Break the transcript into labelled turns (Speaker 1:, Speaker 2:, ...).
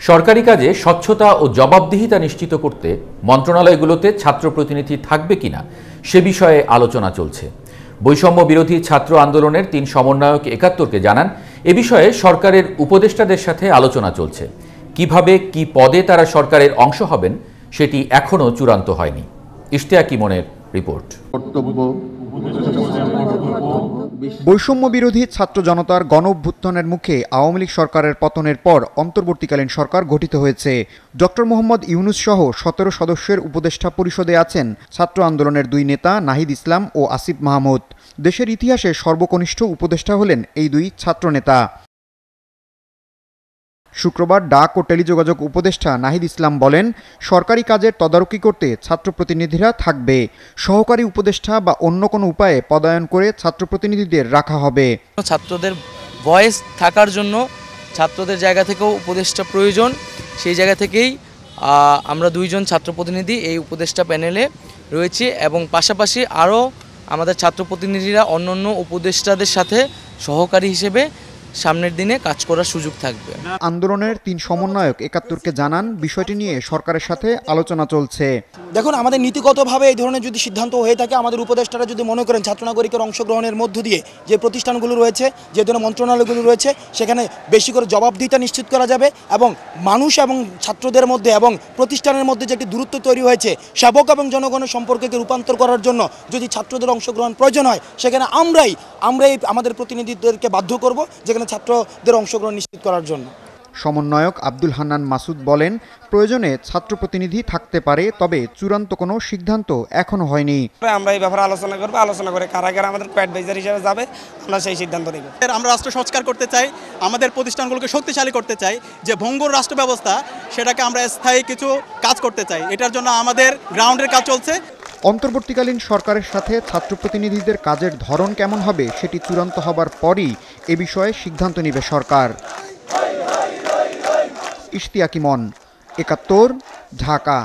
Speaker 1: সরকারি কাজে স্বচ্ছতা ও জবাবদিহিতা নিশ্চিত করতে মন্ত্রণালয়গুলোতে ছাত্র প্রতিনিধি থাকবে কিনা সে বিষয়ে আলোচনা চলছে। বৈষম্য বিরোধী ছাত্র আন্দোলনের ৩ সমন্বয়ক ৭১কে জানান, এ বিষয়ে সরকারের উপদেষ্টাদের সাথে আলোচনা চলছে। কিভাবে কি পদে তারা সরকারের অংশ হবেন সেটি এখনও চূড়ান্ত হয়নি। ইশতিয়াক ইমনের রিপোর্ট।
Speaker 2: বৈষম্য বিরোধী ছাত্র জনতার গণ অভ্যুত্থানের মুখে আওয়ামী লীগ সরকারের পতনের পর অন্তর্বর্তীকালীন সরকার গঠিত হয়েছে। ডক্টর মোহাম্মদ ইউনূস সহ ১৭ সদস্যের উপদেষ্টা পরিষদে আছেন ছাত্র আন্দোলনের ২ নেতা নাহিদ ইসলাম ও আসিফ মাহমুদ। দেশের ইতিহাসে সর্বকনিষ্ঠ উপদেষ্টা হলেন এই ২ ছাত্রনেতা। শুক্রবার ডাক ও টেলিযোগাযোগ উপদেষ্টা নাহিদ ইসলাম বলেন, সরকারি কাজের তদারকি করতে ছাত্র প্রতিনিধিরা থাকবে। সহকারী উপদেষ্টা বা অন্য কোনো উপায়ে পদায়ন করে ছাত্র প্রতিনিধিদের রাখা হবে।
Speaker 3: ছাত্রদের ভয়েস থাকার জন্য ছাত্রদের জায়গা থেকেও উপদেষ্টা প্রয়োজন। সেই জায়গা থেকেই আমরা ২ জন ছাত্র প্রতিনিধি এই উপদেষ্টা প্যানেলে রয়েছি এবং পাশাপাশি আরও আমাদের ছাত্র প্রতিনিধিরা অন্যান্য উপদেষ্টাদের সাথে সহকারী হিসেবে সামনের দিনে কাজ করার সুযোগ থাকবে।
Speaker 2: আন্দোলনের ৩ সমন্বয়ক ৭১কে জানান, বিষয়টি নিয়ে সরকারের সাথে আলোচনা চলছে।
Speaker 4: দেখুন, আমাদের নীতিগতভাবে এই ধরনের যদি সিদ্ধান্ত হয়ে থাকে, আমাদের উপদেষ্টারা যদি মনে করেন ছাত্র নাগরিকের অংশগ্রহণের মধ্য দিয়ে যে প্রতিষ্ঠানগুলো রয়েছে, যে ধরনের মন্ত্রণালয়গুলো রয়েছে, সেখানে বেশি করে জবাবদিহিতা নিশ্চিত করা যাবে এবং মানুষ এবং ছাত্রদের মধ্যে এবং প্রতিষ্ঠানের মধ্যে যে একটি দূরত্ব তৈরি হয়েছে, সেবক এবং জনগণের সম্পর্ককে রূপান্তর করার জন্য যদি ছাত্রদের অংশগ্রহণ প্রয়োজন হয়, সেখানে আমরাই আমাদের প্রতিনিধিদেরকে বাধ্য করব যেখানে ছাত্রদের অংশগ্রহণ নিশ্চিত করার জন্য।
Speaker 2: সমন্বয়ক আব্দুল হান্নান মাসুদ বলেন, প্রয়োজনে ছাত্র প্রতিনিধি থাকতে পারে, তবে চূড়ান্ত কোনো সিদ্ধান্ত এখনো হয়নি।
Speaker 5: আমরা এই ব্যাপারে আলোচনা করে কারা আমাদের অ্যাডভাইজার হিসেবে যাবে, আমরা সেই সিদ্ধান্ত নেব।
Speaker 6: আমরা রাষ্ট্র সংস্কার করতে চাই, আমাদের প্রতিষ্ঠানগুলোকে শক্তিশালী করতে চাই। যে ভঙ্গুর রাষ্ট্র ব্যবস্থা, সেটাকে আমরা স্থায়ী কিছু কাজ করতে চাই। এটার জন্য আমাদের গ্রাউন্ডের কাজ চলছে।
Speaker 2: অন্তর্বর্তীকালীন সরকারের সাথে ছাত্র প্রতিনিধিদের কাজের ধরন কেমন হবে সেটি চূড়ান্ত হবার পরই এ বিষয়ে সিদ্ধান্ত নেবে সরকার। ইশতিয়াক ইমন, ৭১, ঢাকা।